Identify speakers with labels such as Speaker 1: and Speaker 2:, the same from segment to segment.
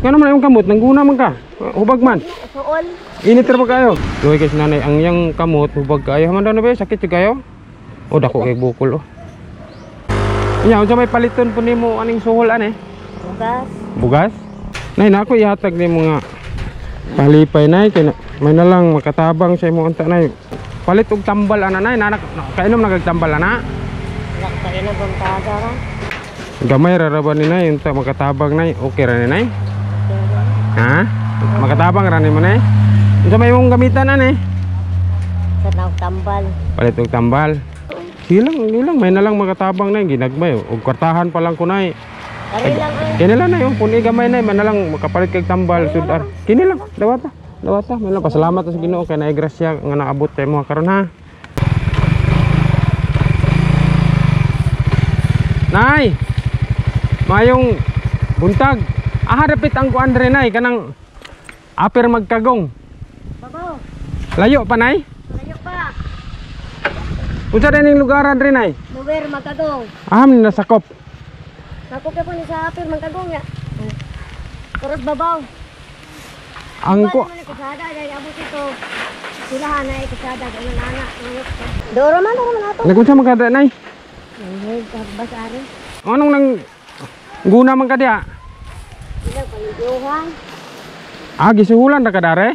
Speaker 1: Kano man yung kamot, nangguna man ka. Hubag man.
Speaker 2: Suol.
Speaker 1: Init ra ba kayo? Luoy kay nanay ang yang kamot hubag kayo. Man daw na ba sakit jud kayo? O dako kay bukol oh. Nya unsa may paliton po nimo aning suhol ane?
Speaker 2: Bugas.
Speaker 1: Bugas? Nay nako ihatag nimo nga palipay nay kay may na lang makatabang sa imo unta nay. Palit og tambal ana nay nanak kainom nagagtambal ana.
Speaker 2: Wala ka ina bang tagara.
Speaker 1: Gamay ra ra ba ni nay unta makatabang nay. Okay ra ni nay? Ha? Makatabang ra ni mo nay? Unsa may imong gamitan ane?
Speaker 2: Sa naog tambal.
Speaker 1: Palit og tambal. Ilang may na lang makatabang nay ginagmay og kwartahan pa lang kunay.
Speaker 2: Dari lang ay.
Speaker 1: Kini lang na yung puni gamay na man na lang makapalit kag tambal sudar. Kini lang dawata. Dawata may lang pasalamat sa Ginoo kay naay grasya nga naabot kay mo karon ha. Nay. Mayong buntag. Dapit ang kuan dre nay kanang aper magkagong.
Speaker 2: Babaw.
Speaker 1: Layo pa nay?
Speaker 2: Layo pa.
Speaker 1: Unsa dining lugaran dre nay?
Speaker 2: Lugar magkagong.
Speaker 1: Ni nasakop.
Speaker 2: Nako ka po ni sa apil magkagong ya. Kuros babaw.
Speaker 1: Ang ko
Speaker 2: Ano man kasada dai abot ito. Silahan na kasada ano nana. Doro man ato.
Speaker 1: nagunsa man kada nay?
Speaker 2: Ay, tagbas ari.
Speaker 1: Anong nang guna man ka diha?
Speaker 2: Sila paliguhan.
Speaker 1: Gisuhulan ra ka dare?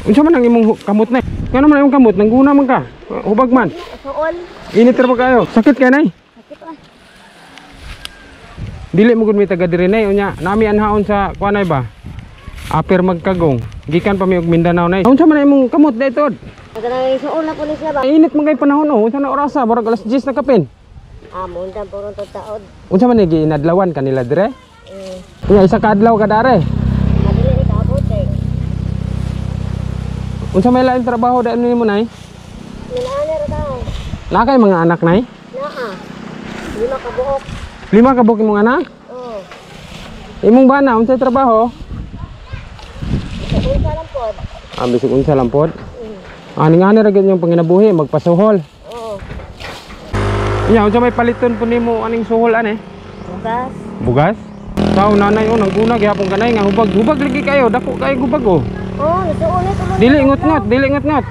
Speaker 1: Unsa man ang imong kamot nay? Kano man imong kamot nangguna man ka? Hubag man.
Speaker 2: Suol.
Speaker 1: Init ra ba kayo? Sakit kay nay?
Speaker 2: Sakit ah.
Speaker 1: Dili mo gud mi taga diri nay unya. Nami anhaon sa kuanay ba? Aper magkagong. Gikan pa mi og Mindanao nay. Unsa man imong kamot daytod?
Speaker 2: Magana suol na po ni sila ba?
Speaker 1: Init man kay panahon oh. Unsa na orasa? Murag alas 10 na kapin.
Speaker 2: Mundan po ron taod.
Speaker 1: Unsa man gi inadlawan kanila dire?
Speaker 2: Eh,
Speaker 1: Isa ka adlaw ka dare.
Speaker 2: madili ni kaabot eh.
Speaker 1: Unsa may lain trabaho daan nimo nay?
Speaker 2: Minaana ra daw.
Speaker 1: Na kay mga anak nay?
Speaker 2: Naa. Lima ka buok.
Speaker 1: 5 ka buok imong anak?
Speaker 2: Oh.
Speaker 1: Imong bana unsa trabaho?
Speaker 2: Sa lang po.
Speaker 1: Bisig unsa lang pod. Ani ra gyud yung panginabuhi magpasuhol.
Speaker 2: Oo.
Speaker 1: Nya unsa may paliton po nimo aning suhol ane?
Speaker 2: Bugas.
Speaker 1: Bugas? Tao nanay o nangguna gyapon kanay nga hubag lagi kayo dako kay hubag oh.
Speaker 2: Oh, nasuon ni tulo.
Speaker 1: Dili ngot-ngot.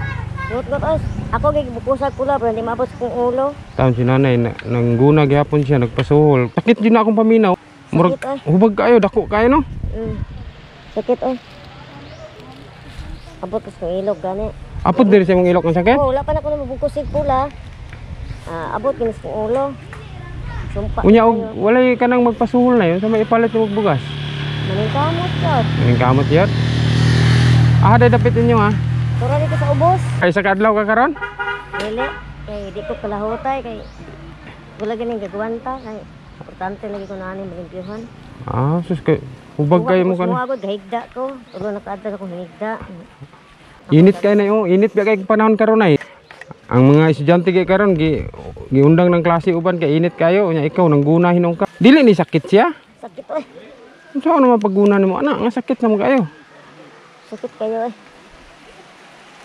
Speaker 2: Ngot os. Ako kay bukusag pula pero hindi maabot kong ulo.
Speaker 1: Taon si nanay nangguna gyapon siya nagpasuhol. Sakit jud na akong paminaw. Murag
Speaker 2: Sakit, ay.
Speaker 1: hubag kayo dako kayo no.
Speaker 2: Sakit oy. Abot ko sa ilog gani.
Speaker 1: Apod diri sa imong ilok ang sakit?
Speaker 2: Oh, wala pa na ko na mabungkusig pula. Abot kinis kong ulo. Sumpa.
Speaker 1: Unya og walay kanang magpasuhol na yun sa may ipalit mo bugas.
Speaker 2: Maningkamot yun.
Speaker 1: Ning kamot yun. Day dapit inyo ha.
Speaker 2: Tura dito sa ubos.
Speaker 1: Ay sa kadlaw ka karon?
Speaker 2: Dili. Kay di ko kalahutay kay wala ganing gagawanta kay importante lagi ko na ani malimpyuhan.
Speaker 1: Sus kay hubag kayo mo kan.
Speaker 2: Agad gahigda ko. Pero nakaadda ko higda.
Speaker 1: Init kay na yung init ba kay panahon karon ay. Ang mga estudyante kay karon giundang ng klase uban kay init kayo unya ikaw nangguna hinong ka. Dili ni sakit siya.
Speaker 2: Sakit oy.
Speaker 1: Unsa naman pagguna nimo anak nga sakit na mo kayo.
Speaker 2: Sakit kayo eh.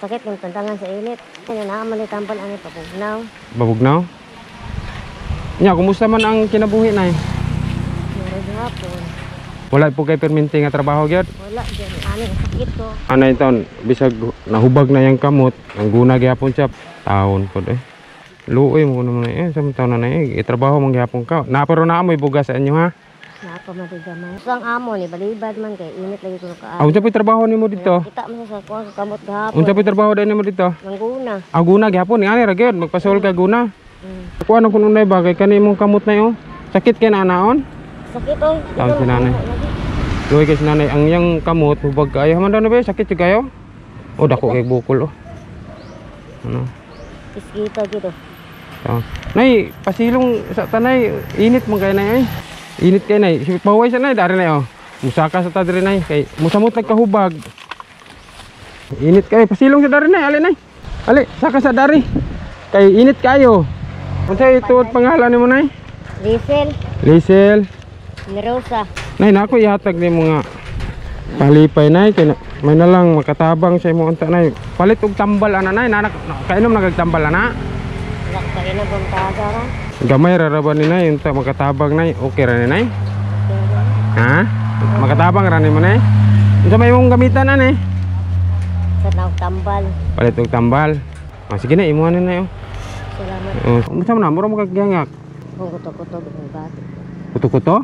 Speaker 2: Sakit yung tantangan sa init. Kaya naaman ni tampal ani papugnaw.
Speaker 1: Babugnaw? Nya kumusta man ang kinabuhi nay?
Speaker 2: Meron hapon.
Speaker 1: Wala po kay perminti nga trabaho gyud.
Speaker 2: Wala dyan. Ani ang sakit ko.
Speaker 1: Anay taon bisag nahubag na yang kamot ang guna gyapon siya taon pod eh. Luoy mo naman sa taon na itrabaho man gyapon ka. Na pero naa moy bugas sa inyo ha.
Speaker 2: Napamatigamay. Sang amo ni balibad man kay init lagi ko ka.
Speaker 1: Unsa po'y trabaho nimo dito?
Speaker 2: Kita mo sa kuha sa kamot gahapon.
Speaker 1: Unsa po'y trabaho din nimo dito?
Speaker 2: Mangguna.
Speaker 1: Guna gyapon ni ani ra gyud magpasol ka guna. Kuha na kuno nay bagay kani imong kamot na yo. Sakit kay na anaon?
Speaker 2: Sakit oy.
Speaker 1: Taon si nanay. Luoy kay si nanay ang yang kamot hubag kayo man daw na ba sakit jud kayo? O dako kay bukol oh. Ano?
Speaker 2: Iskita gitu.
Speaker 1: Nay, pasilong sa tanay init man kay nay ay. Init kay nay. Paway sa nay dari nay oh. Musaka sa ta diri nay kay musamot nagkahubag. Init kay pasilong sa dari nay ali nay. Ali, saka sa dari. Kay init kayo. Unsa ituod pangalan nimo nay? Lisel.
Speaker 2: Mirosa.
Speaker 1: Nay nako ihatag ni mga palipay nay kay may na lang makatabang sa imo unta nay. Palit og tambal ana nay nanak kainom nagagtambal ana.
Speaker 2: Wala ka ina bang tagara.
Speaker 1: Gamay ra ra ba ni nay unta makatabang nay okay ra ni nay? Ha? Makatabang ra nimo nay. Unsa may imong gamitan ani?
Speaker 2: Sa naog tambal.
Speaker 1: Palit og tambal. Ah, sige na imo na yo.
Speaker 2: Salamat.
Speaker 1: Oh, unsa man na mura mo kagiyangak?
Speaker 2: Kung kuto-kuto ng bati.
Speaker 1: Kuto-kuto?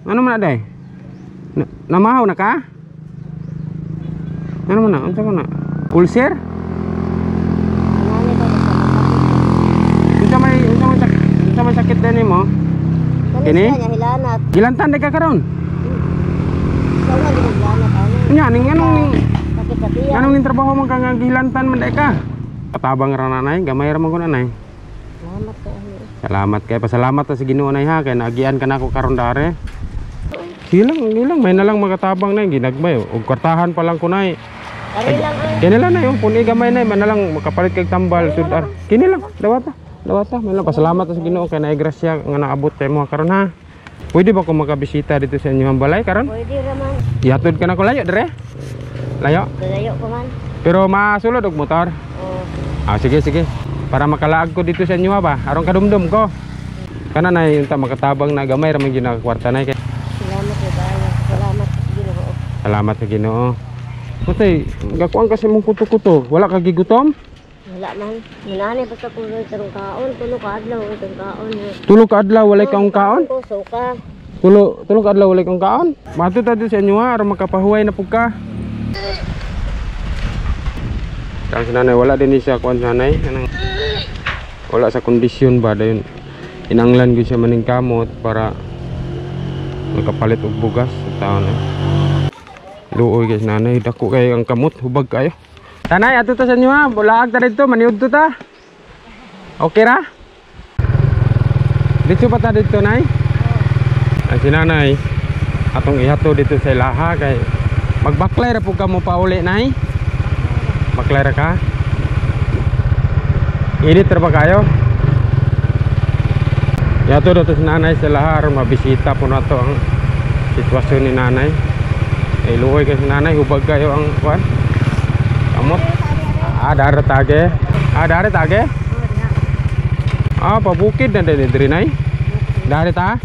Speaker 1: Ano man na day? Namahaw na ka? Ano man na? Unsa man na? Ulcer?
Speaker 2: Nani ba sa
Speaker 1: Unsa may sakit din nimo?
Speaker 2: Kani
Speaker 1: Kini?
Speaker 2: siya niya hilanat.
Speaker 1: Gilantan day ka karon.
Speaker 2: Sa nga din hilanat ano.
Speaker 1: Nya ning anong ning
Speaker 2: Sakit sa tiyan.
Speaker 1: anong ning trabaho man ka nga gilantan man day ka? Katabang ra nanay, gamay ra man ko nanay.
Speaker 2: Salamat ka ani.
Speaker 1: Salamat kay pasalamat ta sa Ginoo nay ha kay naagian ka na ako karon dare. Sige lang, may nalang magatabang nay ginagbay og kwartahan pa lang ko nay.
Speaker 2: Ari lang ay.
Speaker 1: Kini lang nay puni gamay nay man nalang makapalit kag tambal sudar. Kini lang dawata. May lang pasalamat ta sa Ginoo kay naay grasya nga naabot kay mo karon ha. Pwede ba ko makabisita dito sa inyong balay karon?
Speaker 2: Pwede raman.
Speaker 1: Ihatod ka na ko layo dire. Layo.
Speaker 2: Kalayo ko man.
Speaker 1: Pero masulod og motor.
Speaker 2: Oh.
Speaker 1: Ah sige. Para makalaag ko dito sa inyo ba? Aron kadumdum ko. Kana nay unta makatabang na gamay ra man ginakwarta nay kay.
Speaker 2: Salamat kay bayan. Salamat Ginoo.
Speaker 1: Salamat sa Ginoo. Putay, gakuan kasi mong kuto-kuto. Wala ka gigutom?
Speaker 2: Wala man. Minani basta ko sa kaon, tulo ka adlaw itong kaon.
Speaker 1: Tulo ka adlaw walay kaong kaon?
Speaker 2: Ko suka.
Speaker 1: Tulo ka adlaw walay kaong kaon? Matud ta dito sa inyo ha aron makapahuway na pug ka. Kang nanay wala din siya kuan sanay kanang wala sa kondisyon ba dayon inanglan gyud siya maning kamot para makapalit og bugas sa taon eh. Luoy guys nanay dako kay ang kamot hubag kayo. Tanay ato ta sa inyo ha bulaag ta dito maniud to ta. Okay ra? Dito pa ta dito nay? Ay si nanay atong ihato dito sa ilaha kay magbaklay ra pug ka mo pauli nay. Baklay ra ka? Init ra ba kayo? Yato dito si nanay sa lahar mabisita po na to ang sitwasyon ni nanay. Ay luoy kasi nanay hubag kayo ang kuan. Kamot. Dare tage. Pabukid na diri nay. Dare ta?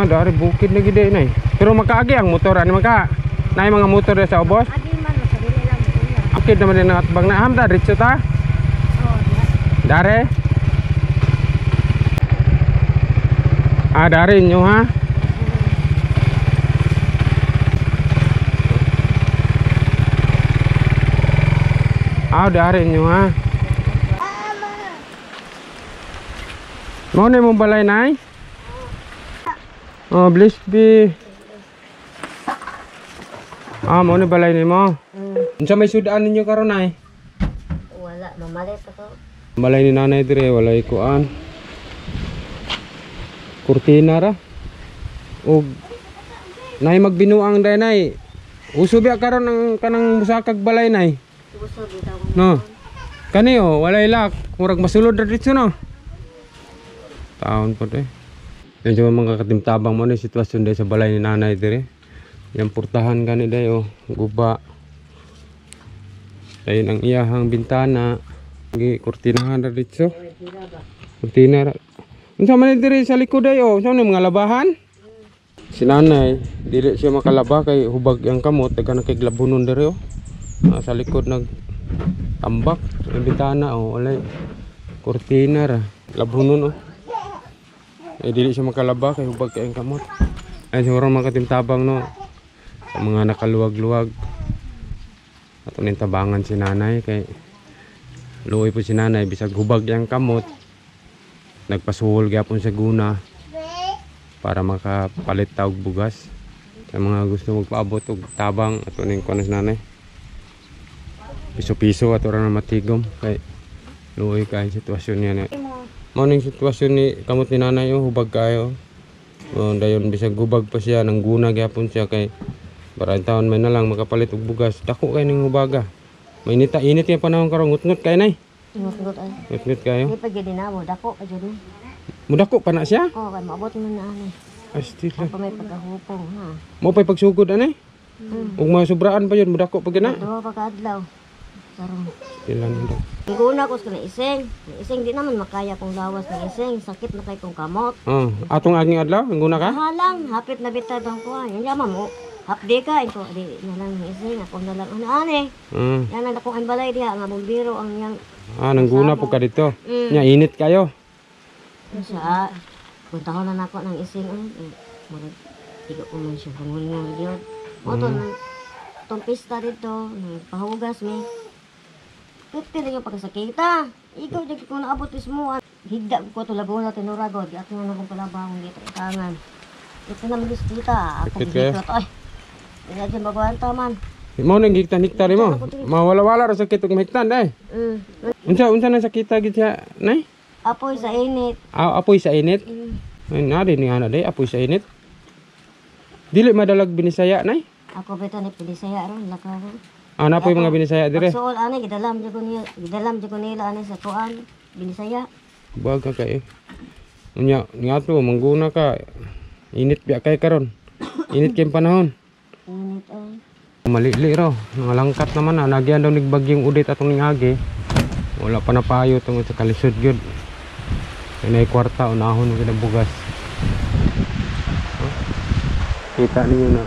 Speaker 1: Dari bukid na gid nay. Pero makaagi ang motor ani maka. Nay mga motor sa ubos.
Speaker 2: Adi man masabili lang kuya.
Speaker 1: Bukid naman din ang atbang na hamda diretso ta. Dare. Dare nyo ha. Dare nyo ha. Mau na mong balay nay? Bless be. Mau na balay ni mo. Unsa may sudan ninyo karon nay?
Speaker 2: Wala, mamalit ako.
Speaker 1: Balay ni nanay dire walay kuan. Kurtina ra. Og nay magbinuang day nay. Uso biya karon ang kanang musakag balay nay.
Speaker 2: Gusto bitaw.
Speaker 1: No. Kani walay lak, murag masulod ra dito no. Taon po eh. Yan sa mga katimtabang mo na sitwasyon day sa balay ni nanay dire. Yang purtahan gani day guba. Dayon ang iyahang bintana. Gi kurtinahan ra dito. Kurtina ra. Unsa man diri sa likod ay unsa man mga labahan? Si nanay dili siya makalaba kay hubag yang kamot dagan kay glabunon diri sa likod nag tambak ang bintana walay kurtina ra labunon dili siya makalaba kay hubag kay ang kamot. Ay siguro makatimtabang no sa mga nakaluwag-luwag. Ato ning tabangan si nanay kay luoy po si nanay bisag hubag yang kamot. Nagpasuhol gyapon sa guna para makapalit ta og bugas. Kay mga gusto magpaabot og tabang ato ning kuno si nanay. Piso-piso ato ra na matigom kay luoy kay sitwasyon niya na. Mao ning sitwasyon ni kamot ni nanay hubag kayo. Dayon bisag hubag pa siya nang guna gyapon siya kay barang taon may na lang makapalit og bugas. Dako kay ning hubaga. Mainit yung panahon karon ngut-ngut kay nay.
Speaker 2: Ngut-ngut ay.
Speaker 1: Ngut-ngut kayo.
Speaker 2: Di pa gid na mo dako ka jud.
Speaker 1: Mudako pa na siya?
Speaker 2: Oh, kay maabot man na ani.
Speaker 1: Astil.
Speaker 2: Pa may pagkahupong ha.
Speaker 1: Mo pay pagsugod ani? Ug mga sobraan pa yun mudako pa gina.
Speaker 2: Duha pa ka adlaw. Karon.
Speaker 1: Ilan
Speaker 2: Guna ko sa ising. Ising di naman makaya kong lawas ng ising. Sakit na kay kong kamot.
Speaker 1: Oh, atong aging adlaw, guna ka?
Speaker 2: Halang, hapit na bitad ang kuha. Yung yaman mo, hapde ka. Ito, di na lang ng ising. Ako na lang, ano Yan ang akong balay diha. Nga bumbiro ang yang.
Speaker 1: Nangguna po ka dito. Nya, init kayo.
Speaker 2: Siya, puntahon na nako ng ising. Murag, tigo ko man siya. Pangungon yun. O, itong pista dito. Pahugas mi. Pwede na yung pagkasakita. Ikaw, di ko naabot mismo. Higda ko ito Laguna, Tinuragod. Di ako na akong palabang dito itangan. Ito na magis kita. Ako
Speaker 1: Sakit
Speaker 2: dito
Speaker 1: kayo?
Speaker 2: ito. Ay, hindi na dyan baguanta man.
Speaker 1: Mo nang hektar mo. Mawala-wala ra sakit og hektar dai. Unsa na sakita gid siya, nay?
Speaker 2: Apoy sa init.
Speaker 1: Apoy sa init. Ay nari ni ana day apoy sa init. Dili madalag binisaya, nay.
Speaker 2: Ako beto ni Pilisaya ron. Laka ron.
Speaker 1: Ana po yung mga binisaya dire.
Speaker 2: Pagsuol ani, gidalam dyan ko nila ani sa kuan. Binisaya.
Speaker 1: Baga kay. Unya ngato mangguna ka. Init biya kay karon. Init kay panahon.
Speaker 2: Init ay.
Speaker 1: Malili ro. Nalangkat naman na nagyan daw nigbagyong udit atong ningagi. Wala pa na payo tungod sa kalisod gyud. Kay kwarta unahon gyud ang bugas. Kita ninyo na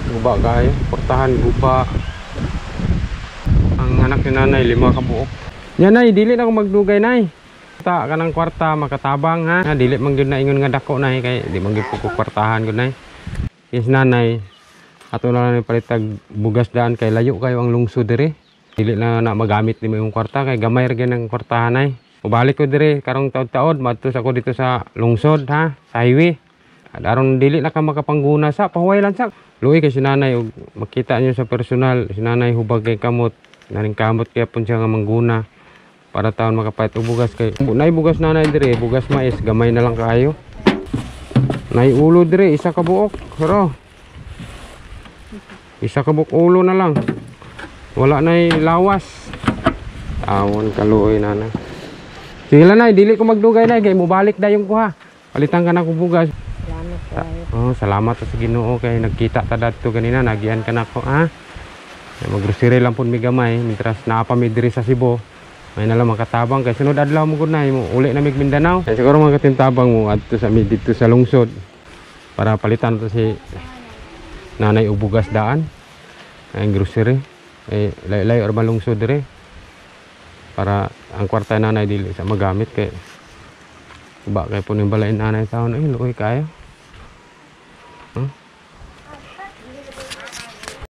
Speaker 1: guba kayo, portahan guba. Ang anak ni nanay 5 ka buok. Nya nay, dili na ako magdugay nay. Ta kanang kwarta makatabang ha. Dili man gyud na ingon nga dako nay kay di man gyud ko kwartahan gyud nay. Yes nanay. Ato na lang palitag bugas daan kay layo kayo ang lungsod dire. Dili na magamit ni mo yung kwarta kay gamay ra gyud ang kwartahan nay. Ubalik ko dire karong taud-taud madto ako dito sa lungsod ha, sa highway. Aron dili na ka makapangguna sa pahuway lang sa. Luoy kay si nanay og makita niyo sa personal, si nanay hubag kay kamot, naning kamot kaya pun siya nga mangguna para taon makapait og bugas kay nay bugas nanay dire, bugas mais gamay na lang kaayo. Nay ulo dire isa ka buok, pero isa ka buok ulo na lang. Wala nay lawas. Tawon kaluoy nanay. Sige lang nay, dili ko magdugay nay kay mobalik dayong kuha. Palitan ka na ko bugas.
Speaker 2: Salamat kayo.
Speaker 1: Oh, salamat sa Ginoo kay nagkita ta dadto kanina, nagian ka nako ha. Maggrocery lang pud mi gamay, mitras naa pa mi diri sa Cebu. May na lang makatabang kay sunod adlaw mo gud na mo uli na mig Mindanao. Kay siguro makatintabang mo adto sa mi dito sa lungsod para palitan to si nanay og bugas daan. Ang grocery layo or malungsod dire. Para ang kwarta nanay dili sa magamit kay ba kay puning balain nanay taon ay luoy kayo.